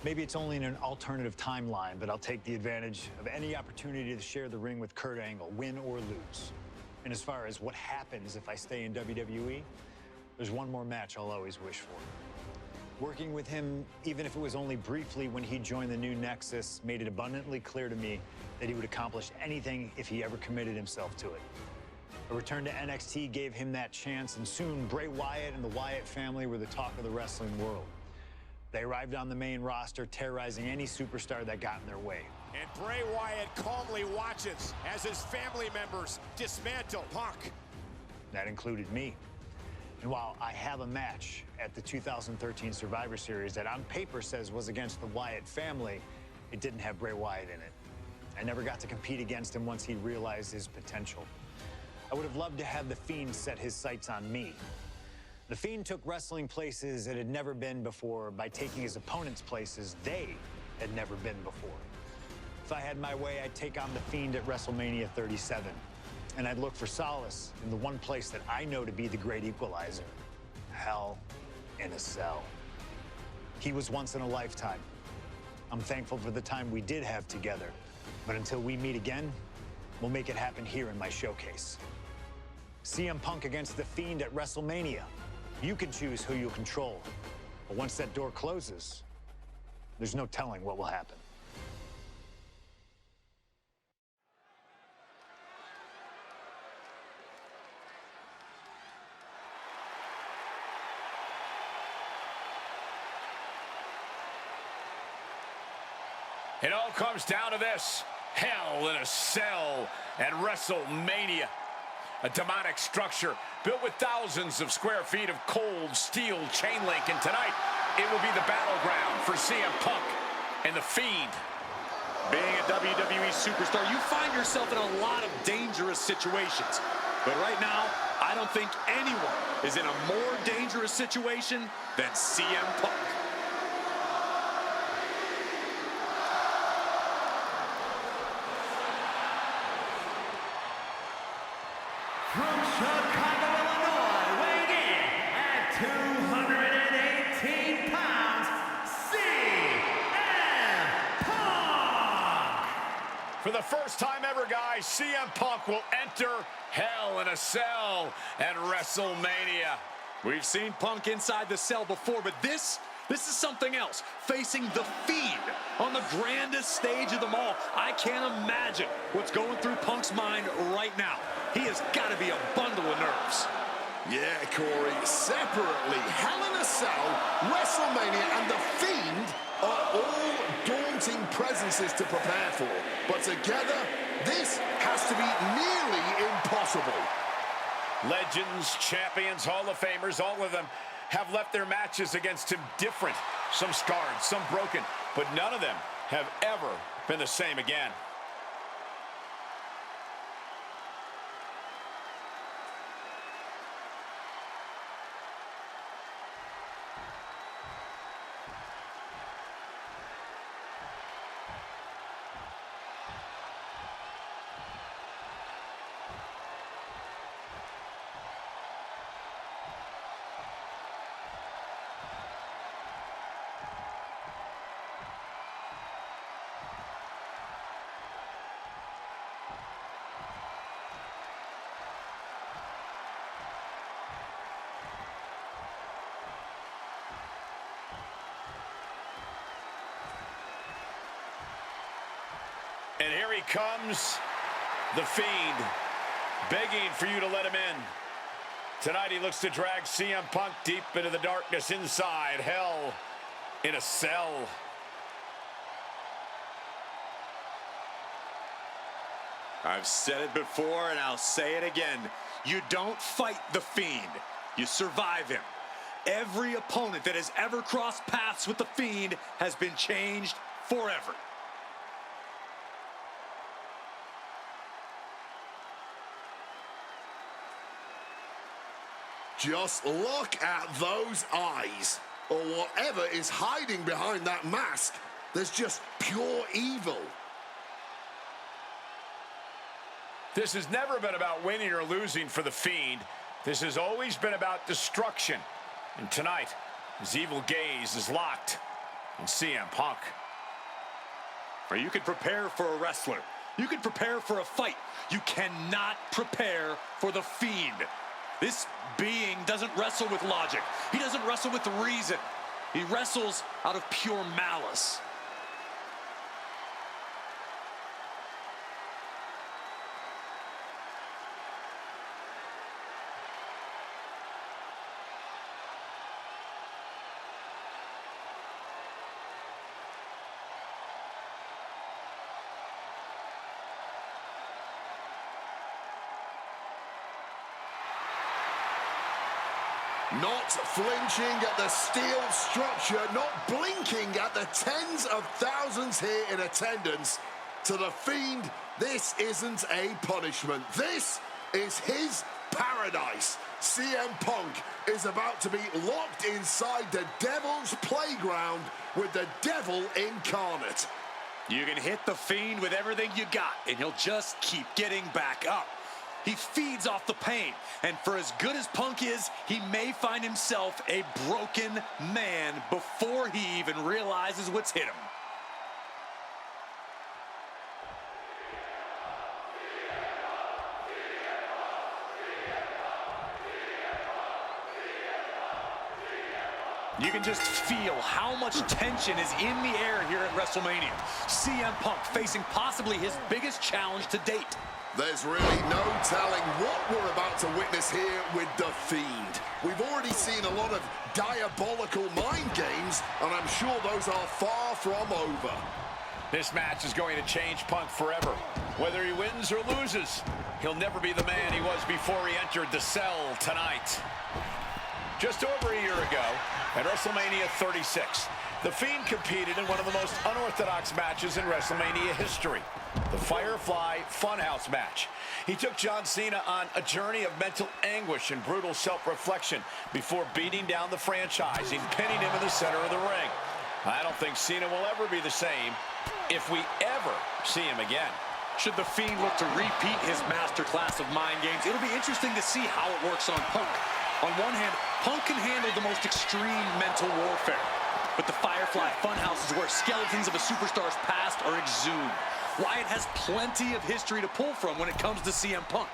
Maybe it's only in an alternative timeline, but I'll take the advantage of any opportunity to share the ring with Kurt Angle, win or lose. And as far as what happens if I stay in WWE, there's one more match I'll always wish for. Working with him, even if it was only briefly when he joined the new Nexus, made it abundantly clear to me that he would accomplish anything if he ever committed himself to it. A return to NXT gave him that chance, and soon Bray Wyatt and the Wyatt family were the talk of the wrestling world. They arrived on the main roster, terrorizing any superstar that got in their way. And Bray Wyatt calmly watches as his family members dismantle Punk. That included me. And while I have a match at the 2013 Survivor Series that on paper says was against the Wyatt family, it didn't have Bray Wyatt in it. I never got to compete against him once he realized his potential. I would have loved to have the Fiend set his sights on me. The Fiend took wrestling places it had never been before by taking his opponents places they had never been before. If I had my way, I'd take on the Fiend at WrestleMania 37. And I'd look for solace in the one place that I know to be the great equalizer: Hell in a Cell. He was once in a lifetime. I'm thankful for the time we did have together. But until we meet again, we'll make it happen here in my showcase. CM Punk against the Fiend at WrestleMania. You can choose who you'll control. But once that door closes, there's no telling what will happen. It all comes down to this: Hell in a Cell at WrestleMania. A demonic structure built with thousands of square feet of cold steel chain link. And tonight, it will be the battleground for CM Punk and the Fiend. Being a WWE superstar, you find yourself in a lot of dangerous situations. But right now, I don't think anyone is in a more dangerous situation than CM Punk. From Chicago, Illinois, weighing in at 218 pounds, CM Punk! For the first time ever, guys, CM Punk will enter Hell in a Cell at WrestleMania. We've seen Punk inside the cell before, but this is something else. Facing the Fiend on the grandest stage of them all. I can't imagine what's going through Punk's mind right now. He has got to be a bundle of nerves. Yeah, Corey, separately, Hell in a Cell, WrestleMania, and The Fiend are all daunting presences to prepare for. But together, this has to be nearly impossible. Legends, champions, Hall of Famers, all of them have left their matches against him different. Some scarred, some broken, but none of them have ever been the same again. And here he comes, the Fiend, begging for you to let him in. Tonight he looks to drag CM Punk deep into the darkness inside Hell in a Cell. I've said it before and I'll say it again. You don't fight the Fiend. You survive him. Every opponent that has ever crossed paths with the Fiend has been changed forever. Just look at those eyes, or whatever is hiding behind that mask. There's just pure evil. This has never been about winning or losing for the Fiend. This has always been about destruction. And tonight, his evil gaze is locked And CM Punk. Or you could prepare for a wrestler. You can prepare for a fight. You cannot prepare for the Fiend. This being doesn't wrestle with logic. He doesn't wrestle with reason. He wrestles out of pure malice. Not flinching at the steel structure, not blinking at the tens of thousands here in attendance. To the Fiend, this isn't a punishment. This is his paradise. CM Punk is about to be locked inside the Devil's playground with the Devil incarnate. You can hit the Fiend with everything you got, and he'll just keep getting back up. He feeds off the pain, and for as good as Punk is, he may find himself a broken man before he even realizes what's hit him. You can just feel how much tension is in the air here at WrestleMania. CM Punk facing possibly his biggest challenge to date. There's really no telling what we're about to witness here with the Fiend. We've already seen a lot of diabolical mind games, and I'm sure those are far from over. This match is going to change Punk forever. Whether he wins or loses, he'll never be the man he was before he entered the cell tonight. Just over a year ago, at WrestleMania 36, the Fiend competed in one of the most unorthodox matches in WrestleMania history, the Firefly Funhouse match. He took John Cena on a journey of mental anguish and brutal self-reflection before beating down the franchise and pinning him in the center of the ring. I don't think Cena will ever be the same if we ever see him again. Should the Fiend look to repeat his masterclass of mind games, it'll be interesting to see how it works on Punk. On one hand, Punk can handle the most extreme mental warfare. But the Firefly Funhouse is where skeletons of a superstar's past are exhumed. Wyatt has plenty of history to pull from when it comes to CM Punk.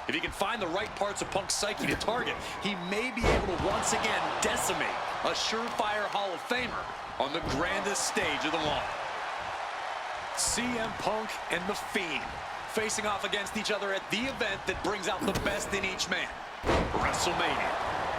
If he can find the right parts of Punk's psyche to target, he may be able to once again decimate a surefire Hall of Famer on the grandest stage of them all. CM Punk and the Fiend facing off against each other at the event that brings out the best in each man, WrestleMania.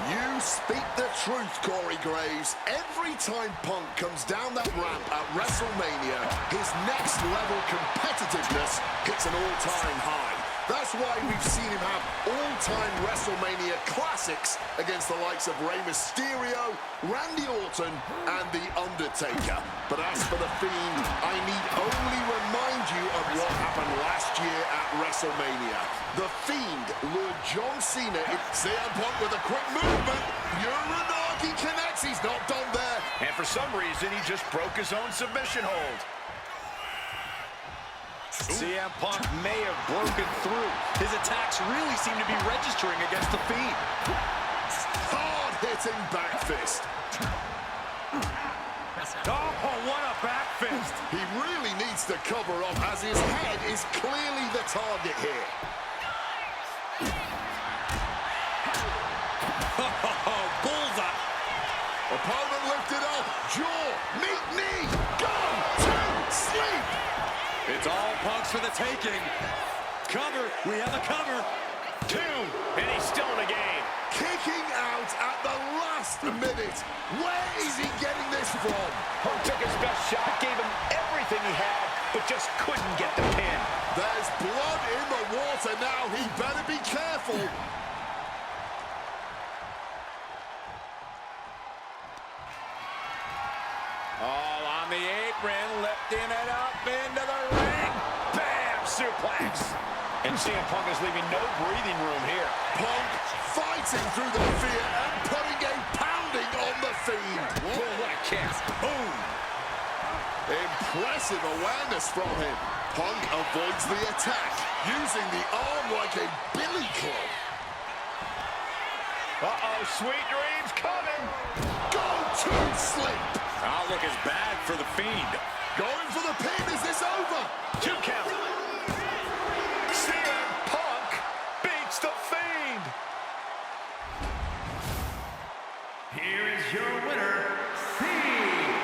You speak the truth, Corey Graves. Every time Punk comes down that ramp at WrestleMania, his next level competitiveness hits an all-time high. That's why we've seen him have all-time WrestleMania classics against the likes of Rey Mysterio, Randy Orton, and The Undertaker. But as for the Fiend, I need only remind you of what happened last year at WrestleMania. The Fiend lured John Cena in. CM Punk with a quick movement. Uranagi connects. He's not done there. And for some reason, he just broke his own submission hold. CM Punk may have broken through. His attacks really seem to be registering against the Fiend. Hard-hitting back fist. Oh, what a back fist. He really needs to cover up as his head is clearly the target here. Oh, bullseye. Opponent lifted up. Jaw, meet knee. Gone to sleep. It's all Punk's for the taking. Cover. We have a cover. 2, and he's still in the game. Kicking out at the last minute. Where is he getting this from? Punk took his best shot, gave him everything he had, but just couldn't get the pin. There's blood in the water now. He better be careful. All on the apron, lifting it up into the ring. Bam! Suplex. And CM Punk is leaving no breathing room here. Punk fighting through the fear and putting a pounding on the Fiend. Whoa, what a kick. Boom. Impressive awareness from him. Punk avoids the attack, using the arm like a billy club. Uh-oh, sweet dreams coming. Go to sleep. Outlook is bad for the Fiend. Going for the pin. Is this over? 2 count. CM Punk beats the Fiend. Here is your winner, CM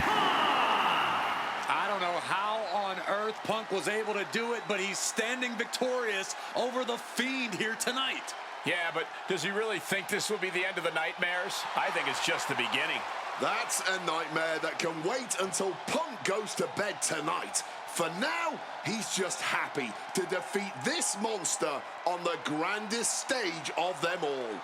Punk! I don't know how on earth Punk was able to do it, but he's standing victorious over the Fiend here tonight. Yeah, but does he really think this will be the end of the nightmares? I think it's just the beginning. That's a nightmare that can wait until Punk goes to bed tonight. For now, he's just happy to defeat this monster on the grandest stage of them all.